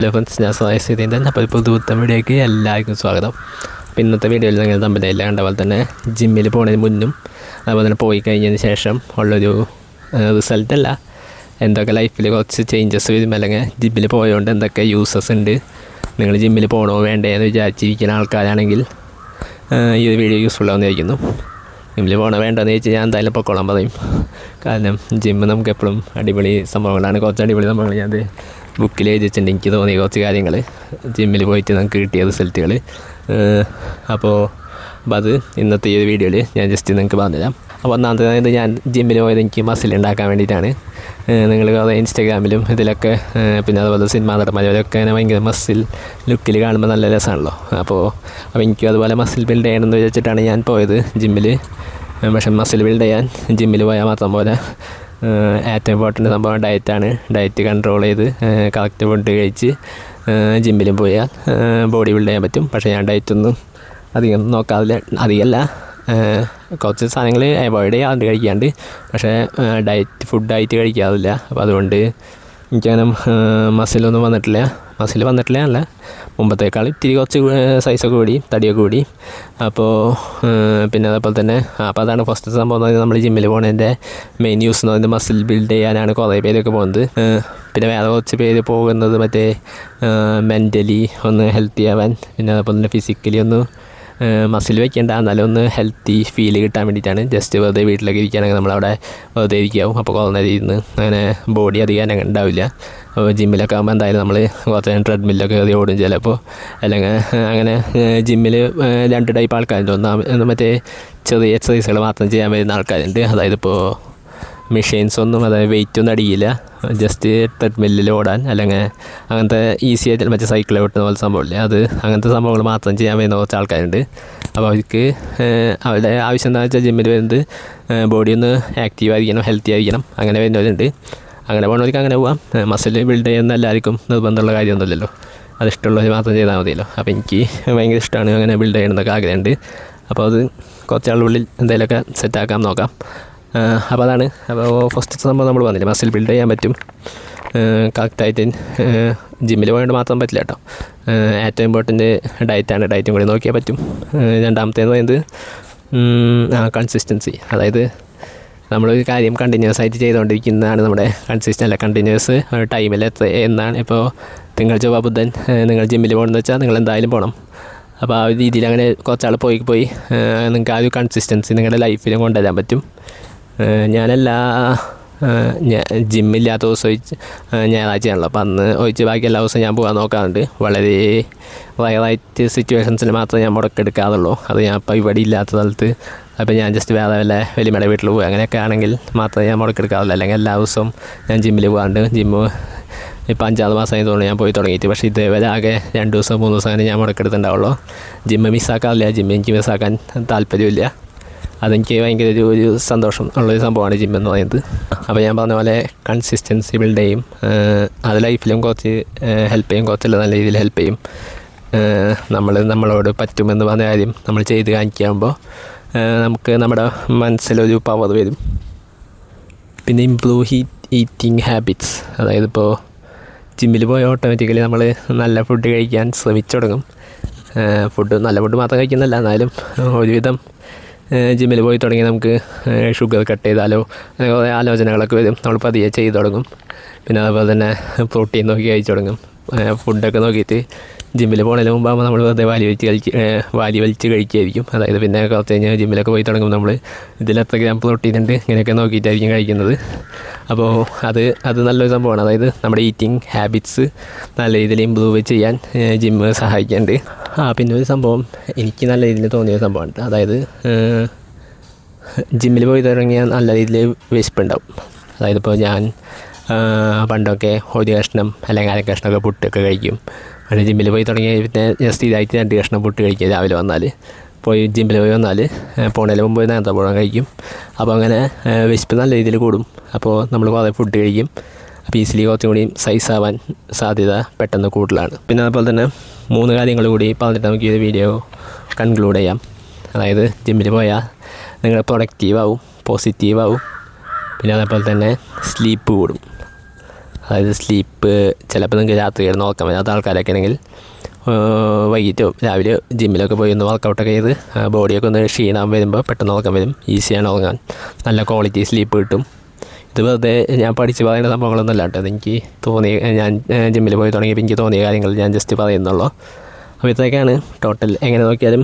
Hello friends, ഞാൻ സുധീന്ദ്രൻ. അപ്പോൾ പുതുത്ത വീഡിയോയ്ക്ക് എല്ലാവർക്കും സ്വാഗതം. അപ്പോൾ ഇന്നത്തെ വീഡിയോയിൽ നിങ്ങൾ തമ്മിലെല്ലാം കണ്ട പോലെ തന്നെ ജിമ്മിൽ പോകുന്നതിന് മുന്നും അതുപോലെ തന്നെ പോയി കഴിഞ്ഞതിന് ശേഷം ഉള്ളൊരു റിസൾട്ടല്ല, എന്തൊക്കെ ലൈഫിൽ കുറച്ച് ചേഞ്ചസ് വരും, അല്ലെങ്കിൽ ജിമ്മിൽ പോയതുകൊണ്ട് എന്തൊക്കെ യൂസസ് ഉണ്ട്, നിങ്ങൾ ജിമ്മിൽ പോകണോ വേണ്ടേ എന്ന് വിചാരിച്ചിരിക്കുന്ന ആൾക്കാരാണെങ്കിൽ ഈ ഒരു വീഡിയോ യൂസ്ഫുൾ ആവുന്നതായിരിക്കുന്നു. ജിമ്മിൽ പോകണോ വേണ്ടതെന്ന് ചോദിച്ചാൽ ഞാൻ എന്തായാലും പൊക്കോളാൻ പറയും. കാരണം ജിമ്മ് നമുക്ക് എപ്പോഴും അടിപൊളി സംഭവങ്ങളാണ്. കുറച്ച് അടിപൊളി സംഭവങ്ങൾ ഞാൻ ബുക്കിൽ എഴുതി വെച്ചിട്ടുണ്ട്. എനിക്ക് തോന്നിയ കുറച്ച് കാര്യങ്ങൾ ജിമ്മിൽ പോയിട്ട് നമുക്ക് കിട്ടിയ റിസൾട്ടുകൾ. അപ്പോൾ അത് ഇന്നത്തെ ഈ ഒരു വീഡിയോയിൽ ഞാൻ ജസ്റ്റ് നിങ്ങൾക്ക് പറഞ്ഞുതരാം. അപ്പോൾ ഒന്നാമത്തേത് ഞാൻ ജിമ്മിൽ പോയത് എനിക്ക് മസിൽ ഉണ്ടാക്കാൻ വേണ്ടിയിട്ടാണ്. നിങ്ങൾ കുറേ ഇൻസ്റ്റാഗ്രാമിലും ഇതിലൊക്കെ പിന്നെ അതുപോലെ സിനിമാ നടന്മാരൊക്കെ അങ്ങനെ ഭയങ്കര മസിൽ ലുക്കിൽ കാണുമ്പോൾ നല്ല രസമാണല്ലോ. അപ്പോൾ എനിക്കും അതുപോലെ മസിൽ ബിൽഡ് ചെയ്യണമെന്ന് വിചാരിച്ചിട്ടാണ് ഞാൻ പോയത് ജിമ്മിൽ. പക്ഷേ മസിൽ ബിൽഡ് ചെയ്യാൻ ജിമ്മിൽ പോയാൽ മാത്രം പോലെ ഏറ്റവും ഇമ്പോർട്ടൻ്റ് സംഭവം ഡയറ്റാണ്. ഡയറ്റ് കൺട്രോൾ ചെയ്ത് കറക്റ്റ് ഫുഡ് കഴിച്ച് ജിമ്മിലും പോയാൽ ബോഡി ബിൽഡ് ചെയ്യാൻ പറ്റും. പക്ഷേ ഞാൻ ഡയറ്റൊന്നും അധികം നോക്കാറില്ല. അധികമല്ല, കുറച്ച് സാധനങ്ങൾ അവോയ്ഡ് ചെയ്യാറുണ്ട് കഴിക്കാണ്ട്, പക്ഷേ ഫുഡായിട്ട് കഴിക്കാറില്ല. അപ്പോൾ അതുകൊണ്ട് എനിക്കങ്ങനെ മസിലൊന്നും വന്നിട്ടില്ല. മസിൽ വന്നിട്ടില്ല അല്ല, മുമ്പത്തേക്കാൾ ഇത്തിരി കുറച്ച് സൈസൊക്കെ കൂടി, തടിയൊക്കെ കൂടി. അപ്പോൾ പിന്നെ അതേപോലെ തന്നെ അപ്പോൾ അതാണ് ഫസ്റ്റ് സംഭവം എന്ന് പറയുന്നത്. നമ്മൾ ജിമ്മിൽ പോകുന്നതിൻ്റെ മെയിൻ യൂസ് എന്ന് പറയുന്നത് മസിൽ ബിൽഡ് ചെയ്യാനാണ് കുറേ പേരൊക്കെ പോകുന്നത്. പിന്നെ വേറെ കുറച്ച് പേര് പോകുന്നത് മറ്റേ മെൻ്റലി ഒന്ന് ഹെൽത്തി ആവാൻ, പിന്നെ അതേപോലെ തന്നെ ഫിസിക്കലി ഒന്ന് മസിൽ വയ്ക്കേണ്ട, എന്നാലും ഒന്ന് ഹെൽത്തി ഫീൽ കിട്ടാൻ വേണ്ടിയിട്ടാണ്. ജസ്റ്റ് വെറുതെ വീട്ടിലൊക്കെ ഇരിക്കുകയാണെങ്കിൽ നമ്മളവിടെ വെറുതെ ഇരിക്കാവും. അപ്പോൾ കുറേ നേരം ഇരുന്ന് അങ്ങനെ ബോഡി അധികം അങ്ങനെ ഉണ്ടാവില്ല. അപ്പോൾ ജിമ്മിലൊക്കെ ആകുമ്പോൾ എന്തായാലും നമ്മൾ കുറച്ച് നേരം ട്രെഡ്മില്ലൊക്കെ കയറി ഓടും ചിലപ്പോൾ. അല്ലെങ്കിൽ അങ്ങനെ ജിമ്മിൽ രണ്ട് ടൈപ്പ് ആൾക്കാരുണ്ട്. ഒന്ന് മറ്റേ ചെറിയ എക്സസൈസുകൾ മാത്രം ചെയ്യാൻ വരുന്ന ആൾക്കാരുണ്ട്. അതായത് ഇപ്പോൾ മെഷീൻസൊന്നും, അതായത് വെയിറ്റൊന്നും അടിയില്ല, ജസ്റ്റ് ട്രെഡ്മില്ലിൽ ഓടാൻ, അല്ലെങ്കിൽ അങ്ങനത്തെ ഈസി ആയിട്ട് മറ്റേ സൈക്കിൾ ഓട്ടുന്ന പോലെ സംഭവമില്ലേ, അത് അങ്ങനത്തെ സംഭവങ്ങൾ മാത്രം ചെയ്യാൻ വരുന്ന കുറച്ച് ആൾക്കാരുണ്ട്. അപ്പോൾ അവർക്ക് അവരുടെ ആവശ്യം എന്താണെന്ന് വെച്ചാൽ ജിമ്മിൽ വരുന്നത് ബോഡി ഒന്ന് ആക്റ്റീവ് ആയിരിക്കണം, ഹെൽത്തി ആയിരിക്കണം. അങ്ങനെ വരുന്നവരുണ്ട്. അങ്ങനെ പോകുന്നവർക്ക് അങ്ങനെ പോകാം. മസിൽ ബിൽഡ് ചെയ്യുന്ന എല്ലാവർക്കും നിർബന്ധമുള്ള കാര്യമൊന്നുമില്ലല്ലോ, അത് ഇഷ്ടമുള്ളവർ മാത്രം ചെയ്താൽ മതിയല്ലോ. അപ്പോൾ എനിക്ക് ഭയങ്കര ഇഷ്ടമാണ് അങ്ങനെ ബിൽഡ് ചെയ്യണമെന്നൊക്കെ ആഗ്രഹമുണ്ട്. അപ്പോൾ അത് കുറച്ചാളുള്ളിൽ എന്തെങ്കിലുമൊക്കെ സെറ്റാക്കാൻ നോക്കാം. അപ്പോൾ അതാണ്. അപ്പോൾ ഫസ്റ്റ് സംഭവം നമ്മൾ പറഞ്ഞില്ലേ, മസിൽ ബിൽഡ് ചെയ്യാൻ പറ്റും കറക്റ്റായിട്ട്. ജിമ്മിൽ പോയത് മാത്രം പറ്റില്ല കേട്ടോ. ഏറ്റവും ഇമ്പോർട്ടൻ്റ് ഡയറ്റാണ്. ഡയറ്റും കൂടി നോക്കിയാൽ പറ്റും. രണ്ടാമത്തേന്ന് പറയുന്നത് കൺസിസ്റ്റൻസി. അതായത് നമ്മളൊരു കാര്യം കണ്ടിന്യൂസ് ആയിട്ട് ചെയ്തുകൊണ്ടിരിക്കുന്നതാണ് നമ്മുടെ കണ്ടിന്യൂസ് ടൈമിൽ എന്നാണ്. ഇപ്പോൾ തിങ്കൾ ചൊവ്വ ബുധൻ നിങ്ങൾ ജിമ്മിൽ പോകണമെന്ന് വെച്ചാൽ നിങ്ങൾ എന്തായാലും പോകണം. അപ്പോൾ ആ ഒരു രീതിയിൽ അങ്ങനെ കുറച്ചാൾ പോയി നിങ്ങൾക്ക് ആ ഒരു കൺസിസ്റ്റൻസി നിങ്ങളുടെ ലൈഫിലും കൊണ്ടുവരാൻ പറ്റും. ഞാനെല്ലാ ജിമ്മില്ലാത്ത ദിവസം ഒഴിച്ച് ഞായറാഴ്ചയാണല്ലോ, അപ്പോൾ അന്ന് ഒഴിച്ച് ബാക്കി എല്ലാ ദിവസവും ഞാൻ പോകാൻ നോക്കാറുണ്ട്. വളരെ റയറായിട്ട് സിറ്റുവേഷൻസിൽ മാത്രമേ ഞാൻ മുടക്കെടുക്കാറുള്ളൂ. അത് ഞാൻ ഇപ്പോൾ ഇവിടെ ഇല്ലാത്ത സ്ഥലത്ത്, അപ്പോൾ ഞാൻ ജസ്റ്റ് വേറെ വല്ല വലിയമ്മയുടെ വീട്ടിൽ പോകുക അങ്ങനെയൊക്കെ ആണെങ്കിൽ മാത്രമേ ഞാൻ മുടക്കെടുക്കാറുള്ളൂ. അല്ലെങ്കിൽ എല്ലാ ദിവസവും ഞാൻ ജിമ്മിൽ പോകാറുണ്ട്. ജിമ്മ് ഇപ്പോൾ 5-6 മാസമായി തോന്നുന്നു ഞാൻ പോയി തുടങ്ങിയിട്ട്. പക്ഷേ ഇതേവരെ ആകെ 2 ദിവസം 3 ദിവസം അങ്ങനെ ഞാൻ മുടക്കെടുത്തിട്ടുണ്ടാവുള്ളൂ. ജിമ്മ് മിസ്സാക്കാറില്ല. ജിമ്മ് എനിക്ക് മിസ്സാക്കാൻ താല്പര്യമില്ല. അതെനിക്ക് ഭയങ്കര ഒരു സന്തോഷം ഉള്ളൊരു സംഭവമാണ് ജിം എന്ന് പറയുന്നത്. അപ്പോൾ ഞാൻ പറഞ്ഞ പോലെ കൺസിസ്റ്റൻസി ബിൽഡ് ചെയ്യും. അത് ലൈഫിലും കുറച്ച് ഹെൽപ്പ് ചെയ്യും, കുറച്ചല്ല നല്ല രീതിയിൽ ഹെൽപ്പ് ചെയ്യും. നമ്മളോട് പറ്റുമെന്ന് പറഞ്ഞ കാര്യം നമ്മൾ ചെയ്ത് കാണിക്കുമ്പോൾ നമുക്ക് നമ്മുടെ മനസ്സിലൊരു പവർ വരും. പിന്നെ ഇംപ്രൂവ് ഈറ്റിംഗ് ഹാബിറ്റ്സ്. അതായത് ഇപ്പോൾ ജിമ്മിൽ പോയ ഓട്ടോമാറ്റിക്കലി നമ്മൾ നല്ല ഫുഡ് കഴിക്കാൻ ശ്രമിച്ചു തുടങ്ങും. നല്ല ഫുഡ് മാത്രം കഴിക്കുന്നില്ല, എന്നാലും ഒരുവിധം ജിമ്മിൽ പോയി തുടങ്ങി നമുക്ക് ഷുഗർ കട്ട് ചെയ്താലോ അങ്ങനെ കുറേ ആലോചനകളൊക്കെ വരും. നമ്മൾ പതിയെ ചെയ്ത് തുടങ്ങും. പിന്നെ അതുപോലെ തന്നെ പ്രോട്ടീൻ നോക്കി കഴിച്ചു തുടങ്ങും. ഫുഡൊക്കെ നോക്കിയിട്ട് ജിമ്മിൽ പോകുന്നതിന് മുമ്പാകുമ്പോൾ നമ്മൾ വെറുതെ വാരി വലിച്ച് കഴിക്കുകയായിരിക്കും. അതായത് പിന്നെ കുറച്ച് കഴിഞ്ഞ് ജിമ്മിലൊക്കെ പോയി തുടങ്ങും നമ്മൾ ഇതിലെത്ര ഗ്രാം പ്രോട്ടീൻ ഉണ്ട് ഇങ്ങനെയൊക്കെ നോക്കിയിട്ടായിരിക്കും കഴിക്കുന്നത്. അപ്പോൾ അത് നല്ലൊരു സംഭവമാണ്. അതായത് നമ്മുടെ ഈറ്റിംഗ് ഹാബിറ്റ്സ് നല്ല രീതിയിൽ ഇമ്പ്രൂവ് ചെയ്യാൻ ജിമ്മ് സഹായിക്കുന്നുണ്ട്. പിന്നെ ഒരു സംഭവം എനിക്ക് നല്ല രീതിയിൽ തോന്നിയ സംഭവമാണ്. അതായത് ജിമ്മിൽ പോയി തുടങ്ങിയാൽ നല്ല രീതിയിൽ വിശപ്പുണ്ടാവും. അതായത് ഇപ്പോൾ ഞാൻ പണ്ടൊക്കെ ഒരു കഷ്ണം അല്ലെങ്കിൽ അര കഷ്ണമൊക്കെ പുട്ടൊക്കെ കഴിക്കും. പക്ഷേ ജിമ്മിൽ പോയി തുടങ്ങിയ പിന്നെ ജസ്റ്റ് ഇതായിട്ട് 2 കഷ്ണം പുട്ട് കഴിക്കുക രാവിലെ വന്നാൽ. ജിമ്മിൽ പോയി വന്നാൽ പോണതിന് മുമ്പ് നേരത്തെ പോകാൻ കഴിക്കും. അപ്പോൾ അങ്ങനെ വിശപ്പ് നല്ല രീതിയിൽ കൂടും. അപ്പോൾ നമ്മൾ കുറേ ഫുഡ് കഴിക്കും. അപ്പോൾ ഈസിലി കുറച്ചും കൂടി സൈസ് ആവാൻ സാധ്യത പെട്ടെന്ന് കൂടുതലാണ്. പിന്നെ അതുപോലെ തന്നെ 3 കാര്യങ്ങൾ കൂടി പറഞ്ഞിട്ട് നമുക്ക് ഈ വീഡിയോ കൺക്ലൂഡ് ചെയ്യാം. അതായത് ജിമ്മിൽ പോയാൽ നിങ്ങൾ പ്രൊഡക്റ്റീവാവും, പോസിറ്റീവാവും. പിന്നെ അതേപോലെ തന്നെ സ്ലീപ്പ് കൂടും. അതായത് സ്ലീപ്പ് ചിലപ്പോൾ നിങ്ങൾക്ക് രാത്രി കിടന്ന് ഉറക്കം വരാത്ത ആൾക്കാരൊക്കെ ആണെങ്കിൽ വൈകിട്ടോ രാവിലെ ജിമ്മിലൊക്കെ പോയി ഒന്ന് വർക്കൗട്ടൊക്കെ ചെയ്ത് ബോഡിയൊക്കെ ഒന്ന് ക്ഷീണം വരുമ്പോൾ പെട്ടെന്ന് ഉറക്കം വരും, ഈസിയാണ് ഉറങ്ങാൻ, നല്ല ക്വാളിറ്റി സ്ലീപ്പ് കിട്ടും. ഇത് വെറുതെ ഞാൻ പഠിച്ച് പറയുന്ന സംഭവങ്ങളൊന്നും അല്ല കേട്ടോ, അതെനിക്ക് തോന്നിയ, ഞാൻ ജിമ്മിൽ പോയി തുടങ്ങിയപ്പോൾ എനിക്ക് തോന്നിയ കാര്യങ്ങൾ ഞാൻ ജസ്റ്റ് പറയുന്നുള്ളൂ. അപ്പോൾ ഇത്രയൊക്കെയാണ് ടോട്ടൽ. എങ്ങനെ നോക്കിയാലും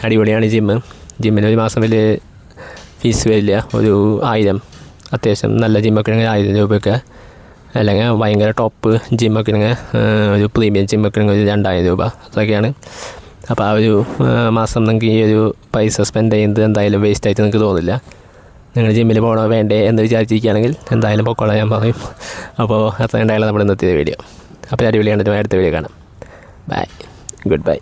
അടിപൊളിയാണ് ജിമ്മിന് ഒരു മാസം വലിയ ഫീസ് വരില്ല, ഒരു 1000, അത്യാവശ്യം നല്ല ജിമ്മൊക്കെ ആണെങ്കിൽ 1000 രൂപയൊക്കെ, അല്ലെങ്കിൽ ഭയങ്കര ടോപ്പ് ജിമ്മൊക്കെ ആണെങ്കിൽ ഒരു പ്രീമിയം ജിമ്മൊക്കെ ആണെങ്കിൽ ഒരു 2000 രൂപ, അതൊക്കെയാണ്. അപ്പോൾ ആ ഒരു മാസം നിങ്ങൾക്ക് ഈ ഒരു പൈസ സ്പെൻഡ് ചെയ്യുന്നത് എന്തായാലും വേസ്റ്റായിട്ട് നിങ്ങൾക്ക് തോന്നില്ല. നിങ്ങൾ ജിമ്മിൽ പോകണോ വേണ്ടേ എന്ന് വിചാരിച്ചിരിക്കുകയാണെങ്കിൽ എന്തായാലും പൊക്കോളാം ഞാൻ പറയും. അപ്പോൾ അത്ര ഉണ്ടായാലും നമ്മുടെ ഇന്നത്തെ വീഡിയോ. അപ്പോൾ അടിപൊളിയാണ്, അടുത്ത വീഡിയോ കാണാം. Bye, good by.